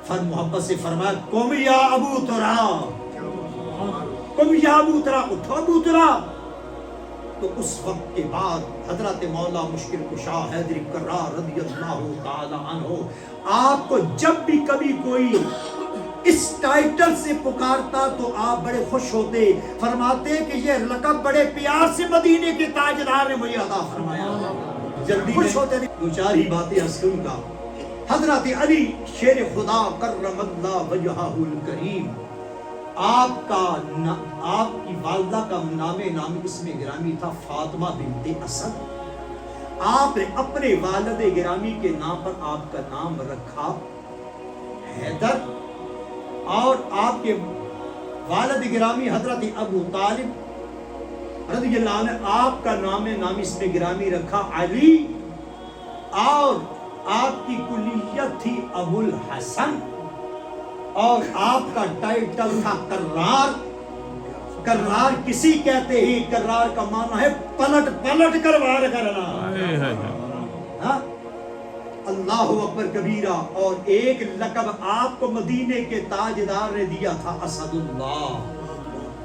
फर मोहब्बत से फरमाया कुम या अबू तुराब, कुम या अबू तुराब, उठो अबू तुराब। तो उस वक्त के बाद हजरत मौला मुश्किल कुशा हैदर कर्रार रदियल्लाहु ताला अन्हु आपको जब भी कभी कोई इस टाइटल से पुकारता तो आप बड़े खुश होते, फरमाते कि ये लक़ब बड़े प्यार से मदीने के ताजदार ने मुझे अता फरमाया। जल्दी खुश होते थे। दो चार ही बातें असलूंगा। हजरत अली शेर खुदा कर्रमल्लाहु वजहुल करीम, आपकी वालदा का नाम इसमें गिरामी था फातिमा बिनते असद। आपने अपने वालिद गिरामी के नाम पर आपका नाम रखा हैदर, और आपके वालिद गिरामी हजरत अबू तालिब रज़ियल्लाहु अन्हु आपका नाम इसमें गिरामी रखा अली, और आपकी कुलियत थी अबुल हसन, और आपका टाइटल था कर्रार। कर्रार किसी कहते ही, कर्रार का माना है पलट पलट कर वार करना। हाँ? अल्लाहु अकबर कबीरा। और एक लक़ब आपको मदीने के ताजदार ने दिया था असदुल्लाह।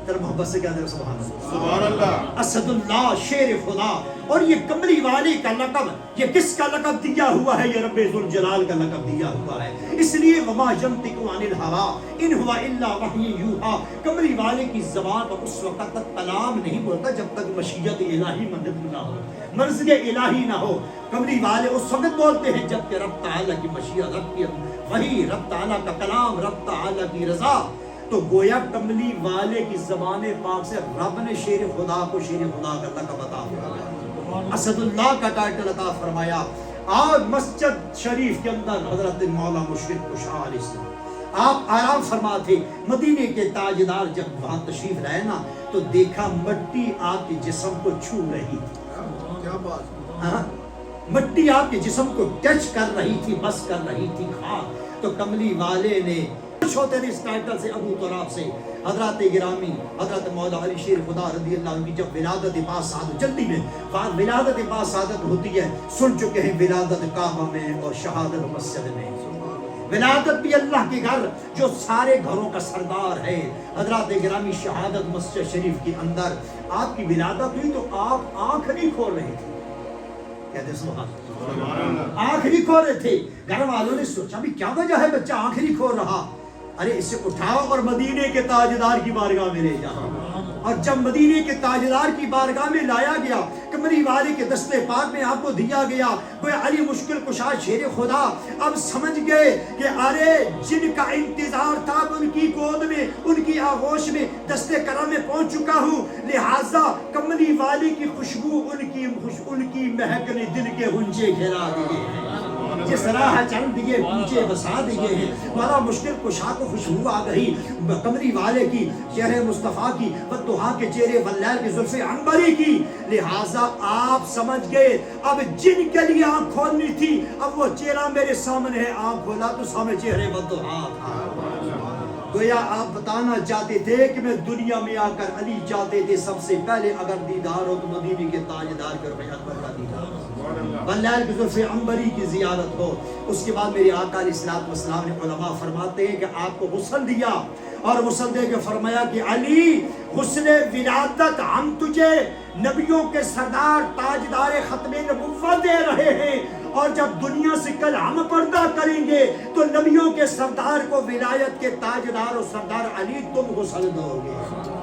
जरा मोहब्बत से कहते हैं सुभान अल्लाह। असदुल्लाह शेर खुदा। और ये कमली वाले का लक़ब, ये किसका लक़ब दिया हुआ है? ये रब्बे ज़ुल जलाल का लक़ब दिया हुआ है। इसलिए वमा यंतिकु अनिल हवा इन हुवा इल्ला वही यूहा, कमली वाले की ज़बान पर उस वक्त तक कलाम नहीं बोलता जब तक मशीयत इलाही मदद ना हो, मर्ज़ इलाही ना हो। कमली वाले उस वक्त बोलते हैं जबकि रब ताला की मशीयत, रब की वही, रब ताला का कलाम, रब ताला की रज़ा। तो गोया कमली वाले की ज़बान पाक से रब ने शेर खुदा को शेर खुदा का लक़ब अता फरमाया, असदुल्लाह का टाइटल अता फरमाया। और मस्जिद शरीफ के अंदर हजरत मौला मुश्किल कुशा अलैहिस्सलाम आप आराम फरमा थे। मदीने के ताजदार जब वहां तशरीफ लाए ना, तो देखा मिट्टी आपके जिस्म को छू रही थी। क्या बात। हाँ, मिट्टी आपके जिस्म को टच कर रही थी, बस कर रही थी खाक। तो कमली वाले ने खुश होते थे इस टाइटल से, अबू तुराब से। हजरत गिरामी हजरत मौला अली शेर खुदा रज़ियल्लाहु अन्हु की जब विलादत बासादत जल्दी में विलादत बासादत होती है, सुन चुके हैं विलादत काबा में और शहादत मस्जिद में। विलादत भी अल्लाह के घर जो सारे घरों का सरदार है। हजरत गिरामी शहादत मस्जिद शरीफ के अंदर आपकी विलादत हुई तो आप आंख नहीं खोल रहे थे। कहते सुभान, आंख नहीं खोल रहे थे। घर वालों ने सोचा भी क्या वजह है बच्चा आंख नहीं खोल रहा। अरे इसे उठाओ और मदीने के ताजदार की बारगाह में ले जाओ। और जब मदीने के ताजदार की बारगाह में लाया गया, कमरी वाले के दस्ते पाक में आपको दिया गया, कोई अली मुश्किल कुशा शेर खुदा अब समझ गए कि अरे जिनका इंतजार था उनकी गोद में, उनकी आगोश में, दस्ते करम में पहुंच चुका हूँ। लिहाजा कमली वाले की खुशबू, उनकी महक ने दिल के हुंजे घेरा दिए हैं। जिस राह चल दिए पूछे बसा दिए हैं। मौला मुश्किल कुशा को खुशबू आ गई कमरी वाले की, चेहरे मुस्तफ़ा की, बद्दुहा के चेहरे, वल्लैल की जुल्फ़े अंबरी की। लिहाजा आप समझ गए अब जिनके लिए आँख खोलनी थी, अब वो चेहरा मेरे सामने है, आँख खोला तो सामने चेहरे बद्दुहा था। गोया आप बताना चाहते थे कि मैं दुनिया में आकर अली चाहते थे सबसे पहले अगर दीदार हो तो मदीने के ताजदार के रुपये अकबर का दीदार, वल्लैल की जुल्फ़े अंबरी की ज़ियारत हो। उसके बाद मेरे आका अलैहिस्सलातु वस्सलाम ने उलमा फरमाते हैं कि आपको गुस्ल दिया और गुस्ल दे के फरमाया कि अली गुस्ले विलादत हम तुझे नबियों के सरदार ताजदार खत्मे नबुव्वत दे रहे हैं, और जब दुनिया से कल हम पर्दा करेंगे तो नबियों के सरदार को विलायत के ताजदार और सरदार अली तुम गुस्ल दोगे।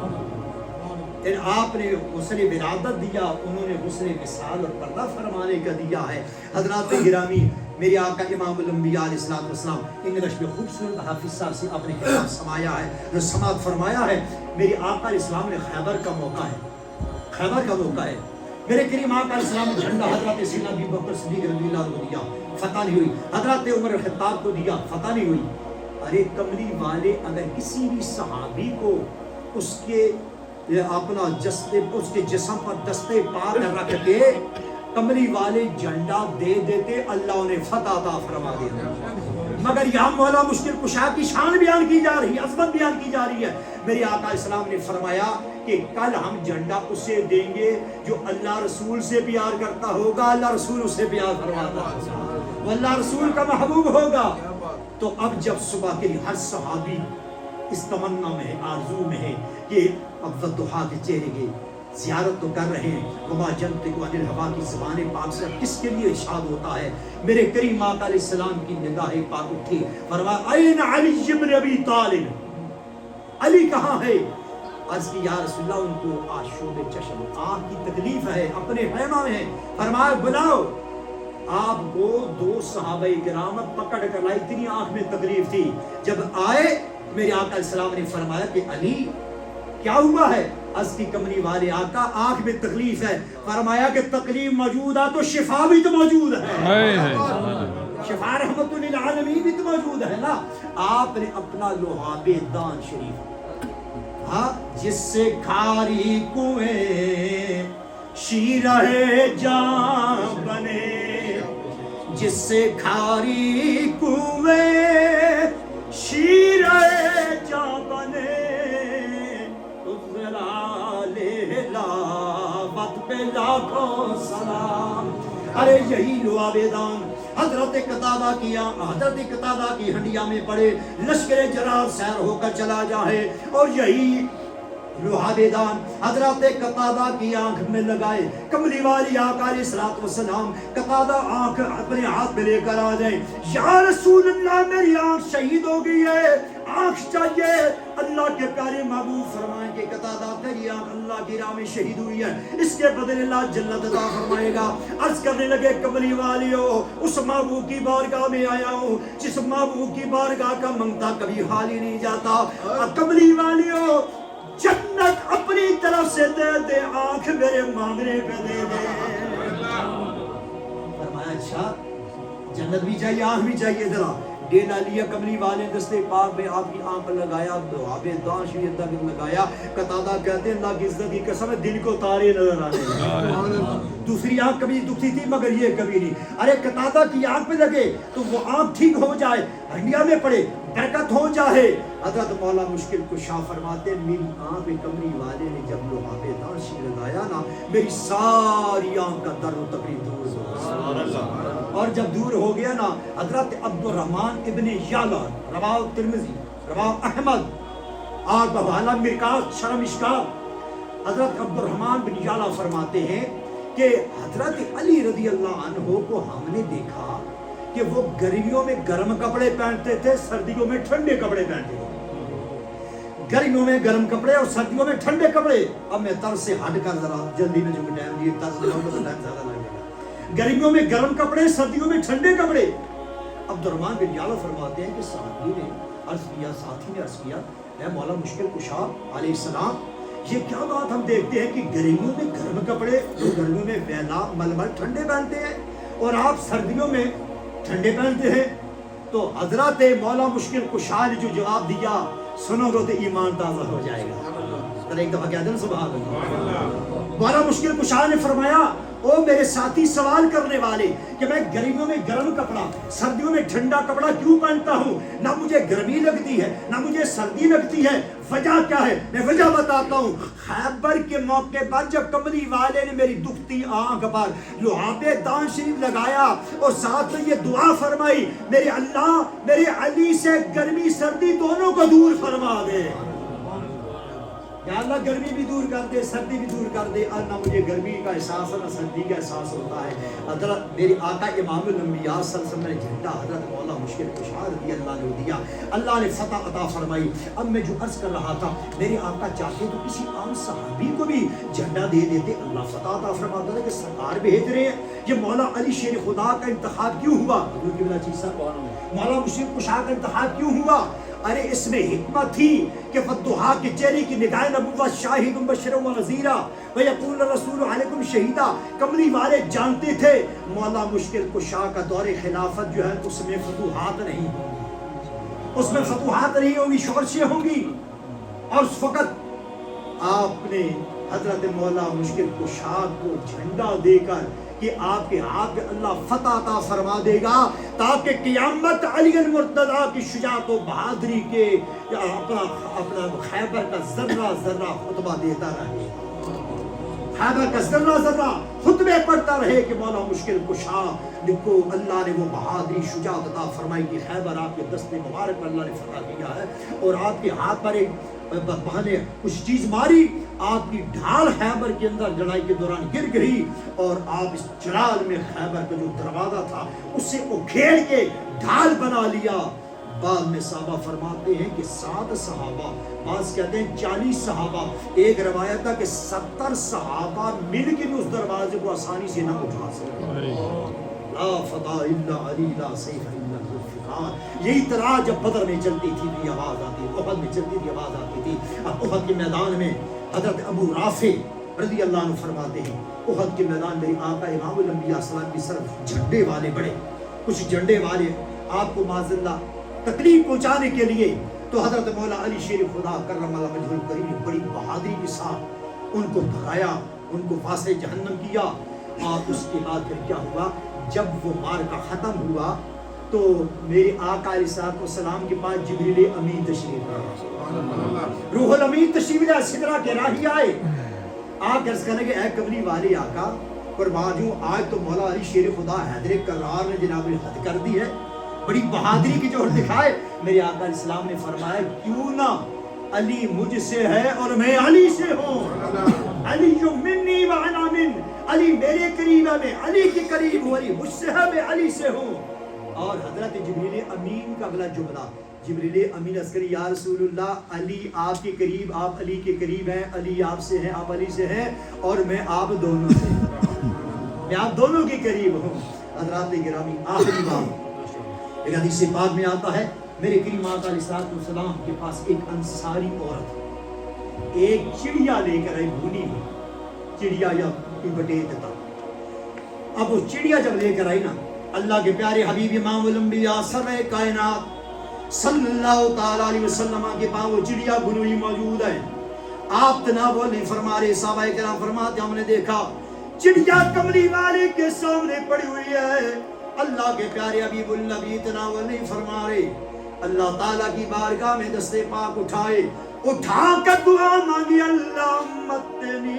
फिर आपने गुस्ले विलादत दिया, उन्होंने गुस्ले विसाल और पर्दा फरमाने का दिया है। हजरात गिरामी मेरे आका इमामुल अंबिया अलैहिस्सलातु वस्सलाम इन नश्ब खूबसूरत हाफिज साहब से आपने किताब समाया है, जो समात फरमाया है। मेरे आका इस्लाम ने खैबर का मौका है, खैबर का मौका है। मेरे करीम आका इस्लाम ने झंडा हजरत सैयदना अबू बकर सिद्दीक़ रज़ियल्लाहु अन्हु को दिया, फतह नहीं हुई। हजरत उमर खत्ताब को दिया, फतह नहीं हुई। अरे कमली वाले अगर किसी भी सहाबी को उसके अपना उसके जिस्म पर दस्ते पाक रख के कमली वाले झंडा दे देते, अल्लाह ने फतह अता फरमा दिया। मगर यहाँ मौला मुश्किल कुशा की शान बयान की जा रही है, अज़मत बयान की जा रही है। मेरे आका इस्लाम ने फरमाया कि कल हम झंडा उसे देंगे जो अल्लाह रसूल से प्यार करता होगा, अल्लाह रसूल उससे प्यार फरमाता होगा, वो अल्लाह रसूल का महबूब होगा। تو اب جب صبح کے لیے ہر صحابی اس تمنا میں ہے، آرزو میں ہے کہ اب وضحا کے چہرے کی زیارت تو کر رہے ہیں، وما ينطق عن الهوى کی زبان پاک سے کس کے لیے ارشاد ہوتا ہے؟ میرے کریم آقا علیہ السلام کی نگاہ پاک اٹھی، فرمایا این علی بن ابی طالب، علی کہاں ہے؟ عرض کی یا رسول اللہ ان کو آشوب چشم، آنکھ کی تکلیف ہے، اپنے خیمہ میں ہے، فرمایا بلاؤ۔ آپ کو دو صحابہ کرام پکڑ کر لائی، اتنی آنکھ میں تکلیف تھی، جب آئے میرے آقا علیہ السلام نے فرمایا کہ علی کیا ہوا ہے؟ عرض کی کمری والے آقا آنکھ میں تکلیف ہے، فرمایا کہ تکلیف موجود ہے تو شفا بھی تو موجود ہے، شفا رحمت للعالمین بھی تو موجود ہے نا۔ آپ نے اپنا لحاف دان شریف، ہاں، جس سے کھاری کنویں شیرہ جان بنے، جس سے کھاری کنویں شیرہ جان بنے، لاوت پہ لاکھوں سلام۔ ارے یہی لعاب دان حضرت قتادہ کی ہنڈیا میں پڑے، لشکر جرار سیر ہو کر چلا جائے، اور یہی لعاب دان حضرت قتادہ کی آنکھ میں لگائے، کملی والی آقا علیہ الصلوۃ والسلام قتادہ آنکھ اپنے ہاتھ میں لے کر آ جائیں، یا رسول اللہ میری آنکھ شہید ہو گئی ہے، آنکھ چاہیے۔ اللہ کے پیارے محبوب فرمائیں کہ قتادہ تیری آنکھ اللہ کی راہ میں شہید ہوئی ہے، اس کے بدلے اللہ جنت عطا فرمائے گا۔ عرض کرنے لگے کملی والیو، اس محبوب کی بارگاہ میں آیا ہوں جس محبوب کی بارگاہ کا منگتا کبھی خالی نہیں جاتا۔ کملی والیو جنت اپنی طرف سے دے دے، آنکھ میرے مانگنے پہ دے دے۔ فرمایا اچھا جنت بھی چاہیے آنکھ بھی چاہیے، ذرا ڈیلا لیا کملی والے دستے پاک میں آپ کی آنکھ لگایا، لعاب دان شریف تک لگایا۔ قتادہ کہتے ہیں اللہ کی عزت کی قسم ہے دن کو تارے نظر آنے لگے، دوسری آنکھ کبھی دکھتی تھی مگر یہ کبھی نہیں۔ ارے قتادہ کی آنکھ پہ لگے تو وہ آنکھ ٹھیک ہو جائے، ہنڈیا میں پڑے برکت ہو جائے۔ حضرت مولا مشکل کشا فرماتے میری آنکھ پہ کملی والے نے جب لعاب دان شریف لگایا نا، میری ساری آنکھ کا درد و تکلیف دور ہو گیا، اور جب دور ہو گیا نا، حضرت عبد الرحمن ابن یعلا، رواہ ترمذی، رواہ احمد، اور بحوالہ مرکات شرح مشکات، حضرت عبد الرحمن بن یعلا فرماتے ہیں کہ حضرت علی رضی اللہ عنہ کو ہم نے دیکھا کہ وہ گرمیوں میں گرم کپڑے پہنتے تھے، سردیوں میں ٹھنڈے کپڑے پہنتے تھے، گرمیوں میں گرم کپڑے اور سردیوں میں ٹھنڈے کپڑے۔ اب میں طرز سے ہٹ کر ذرا جلدی میں جو ٹائم دیے طرز میں ٹائم زیادہ لگے گا، گرمیوں میں گرم کپڑے، سردیوں میں ٹھنڈے کپڑے۔ عبد الرحمن بن یعلا فرماتے ہیں کہ صحابی نے عرض کیا، ساتھی نے عرض کیا، اے مولا مشکل کشا علیہ السلام، یہ کیا بات ہم دیکھتے ہیں کہ گرمیوں میں گرم کپڑے، گرمیوں میں ویلا ململ ٹھنڈے پہنتے ہیں، اور آپ سردیوں میں ٹھنڈے پہنتے ہیں؟ تو حضرت مولا مشکل کشا نے جو جواب دیا سنو گے تو ایمان تازہ ہو جائے گا۔ ایک دفعہ کہتے ہیں سبحان اللہ۔ مولا مشکل کشا نے فرمایا او میرے ساتھی سوال کرنے والے کہ میں گرمیوں میں گرم کپڑا سردیوں میں ٹھنڈا کپڑا کیوں پہنتا ہوں؟ نہ مجھے گرمی لگتی ہے نہ مجھے سردی لگتی ہے، وجہ کیا ہے؟ میں وجہ بتاتا ہوں۔ خیبر کے موقع پر جب کملی والے نے میری دکھتی آنکھ پر لعاب دان شریف لگایا اور ساتھ میں یہ دعا فرمائی، میرے اللہ میرے علی سے گرمی سردی دونوں کو دور فرما دے، یا اللہ گرمی بھی دور کر دے سردی بھی دور کر دے۔ اور نہ مجھے گرمی کا احساس ہے نہ سردی کا احساس ہوتا ہے۔ حضرت میرے آقا امام الانبیاء صلی اللہ علیہ وسلم نے جھنڈا حضرت مولا مشکل کشا رضی اللہ نے دیا، اللہ نے فتح عطا فرمائی۔ اب میں جو عرض کر رہا تھا، میرے آقا چاہتے تو کسی عام صحابی کو بھی جھنڈا دے دیتے، اللہ فتح عطا فرماتا ہے کہ سرکار بھیج رہے ہیں۔ یہ مولا علی شیر خدا کا انتخاب کیوں ہوا؟ حضور کی بلا چیز مولا مشکل کشا کا انتخاب کیوں ہوا؟ ارے اس میں حکمت تھی کہ فدوحا کے چہرے کی نگاہ نبوت شاہد مبشر و نذیرا ویقول الرسول علیکم شہیدا۔ کملی والے جانتے تھے مولا مشکل کشا کا دور خلافت جو ہے اس میں فتوحات نہیں ہوں گی، اس میں فتوحات نہیں ہوں گی، شورشیں ہوں گی، اور اس وقت آپ نے حضرت مولا مشکل کشا کو جھنڈا دے کر کہ آپ کے ہاتھ میں اللہ فتح عطا فرما دے گا تاکہ قیامت علی المرتضیٰ کی شجاعت و بہادری کے اپنا خیبر کا ذرہ ذرہ خطبہ دیتا رہے، खैबर का जर्रा जर्रा खुतबे पढ़ता रहे कि मौला मुश्किल कुशा लिखो। अल्लाह ने वो बहादुरी शुजाअत अता फरमाई कि खैबर आपके दस्ते मुबारक अल्लाह ने फतह किया है, और आपके हाथ पर एक बहाने कुछ चीज मारी, आपकी ढाल खैबर के अंदर लड़ाई के दौरान गिर गई, और आप इस चराग में खैबर का जो दरवाजा था उसे उखेड़ के ढाल बना लिया। बाद में साहबा फरमाते हैं कि 7 सहाबा, बाज़ कहते हैं 40 सहाबा, एक रवायत है कि 70 सहाबा मिल के भी उस दरवाजे को आसानी से ना उठा सके। ला फतह इल्ला अली ला सैफ इल्ला ज़ुल्फ़िकार। यही तरह जब बदर में चलती थी भी आवाज आती, उहद में चलती थी आवाज आती थी। अब उहद के मैदान में हजरत अबू राफे रज़ी अल्लाह अन्हु फरमाते हैं, उहद के मैदान में आका इमामुल अंबिया सल्लल्लाहु अलैहि वसल्लम की तरफ झंडे वाले बड़े, कुछ झंडे वाले आपको माज़ल्ला तकलीफ पहुंचाने के लिए, तो हजरत मौला अली शेर खुदा कर्रमल्लाहु वजहुल करीम ने बड़ी बहादुरी के साथ उनको भगाया, उनको फासे जहन्नम किया। और उसके बाद फिर क्या हुआ, जब वो मार्का खत्म हुआ तो मेरे आका अलैहिस्सलाम के पास जिब्रील अमीन तशरीफ लाए, रूहुल अमीन तशरीफ लाए, सिदरा के राही आए, आकर कहने के ऐ कमली वाले आका कुर्बान हूं, आज तो मौला अली शेर खुदा हैदर कर्रार ने जनाब हद कर दी है, बड़ी बहादुरी की जोर दिखाए। मेरे आका इस्लाम ने फरमाया क्यों ना, अली मुझसे है और मैं अली से हूँ, अली जो मिन्नी व अना मिन, अली मेरे करीब है मैं अली के करीब हूँ, अली मुझसे है मैं अली से हूँ। और हजरत जिब्रील अमीन का अगला जुमला, जिब्रील अमीन अस्करी या रसूलुल्लाह, अली आपके करीब, आप अली के करीब हैं, अली आपसे हैं, आप अली से हैं, और मैं आप दोनों से, मैं आप दोनों के करीब हूँ। हजरात गिरामी, आखिरी बात एक हदीस पाक में आता है, मेरे करीम आका अलैहिस्सलाम के पास एक अंसारी औरत एक चिड़िया लेकर आई, भुनी हुई चिड़िया या कोई बटेट था। अब वो चिड़िया जब लेकर आई ना, अल्लाह के प्यारे हबीब इमामुल अंबिया सरए कायनात सल्लल्लाहु तआला अलैहि वसल्लम के पास वो चिड़िया भुनी हुई मौजूद है। आप तनावुल नहीं फरमा रहे, साहबाए किराम फरमाते हमने देखा चिड़िया कमली वाले के सामने पड़ी हुई है। अल्लाह के प्यारे हबीबुल नबी तनावुल नहीं फरमा रहे, अल्लाह ताला की बारगाह में दस्ते पाक उठाए, उठा कर दुआ मांगी, अल्लाहुम्मतनी,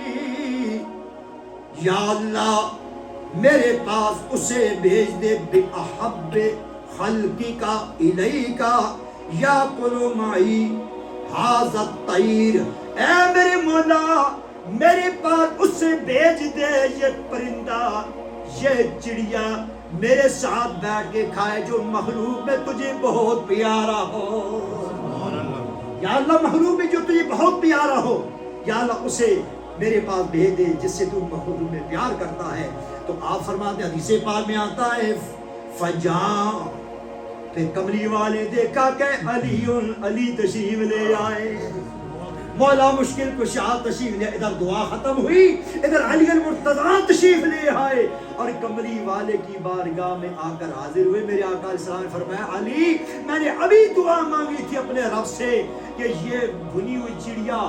या अल्लाह मेरे पास उसे भेज दे, बिअहब्बे खल्किका इलैका या कुलु माई हाज़ा तैर, ऐ मेरे मौला मेरे पास उसे भेज दे, ये परिंदा ये चिड़िया मेरे साथ बैठ के खाए जो मखलूक में तुझे बहुत प्यारा हो। या अल्लाह मखलूक में जो तुझे बहुत प्यारा हो, या अल्लाह उसे मेरे पास भेज दे जिससे तू मखलूक में प्यार करता है। तो आप फरमाते हदीस पाक में आता है फजा, फिर कमली वाले देखा कि अली तशरीफ ले आए, मौला मुश्किल कुशा तशरीफ ले, इधर दुआ खत्म हुई, इधर अली अल मुर्तज़ा तशरीफ ले आए और कमली वाले की बारगाह में आकर हाजिर हुए। मेरे आका अलैहिस्सलाम ने फरमाया अली मैंने अभी दुआ मांगी थी अपने रब से कि ये भुनी हुई चिड़िया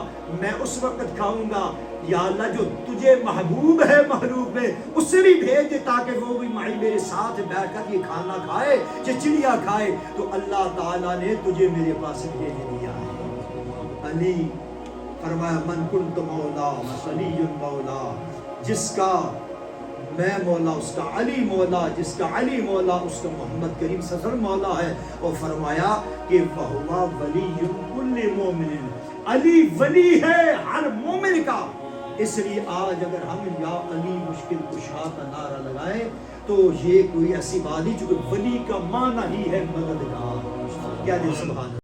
मैं उस वक्त खाऊंगा, या अल्लाह जो तुझे महबूब है महलूक में उससे भी भेज दे ताकि वो भी माई मेरे साथ बैठकर ये खाना खाए, ये चिड़िया खाए। तो अल्लाह ताला ने तुझे मेरे पास भेज दिया है। अली फरमाया मन कुंत मौला अलीयुल मौला, जिसका मैं मौला उसका अली मौला, जिसका अली मौला उसका मोहम्मद करीम सल्लल्लाहु मौला है। और फरमाया कि वहुवा वलीयुल कुल्लि मोमिन, अली वली है हर मोमिन का। इसलिए आज अगर हम या अली मुश्किल कुशा का नारा लगाए तो ये कोई ऐसी बात नहीं, चूंकि वली का माना ही है मददगार। क्या सुभान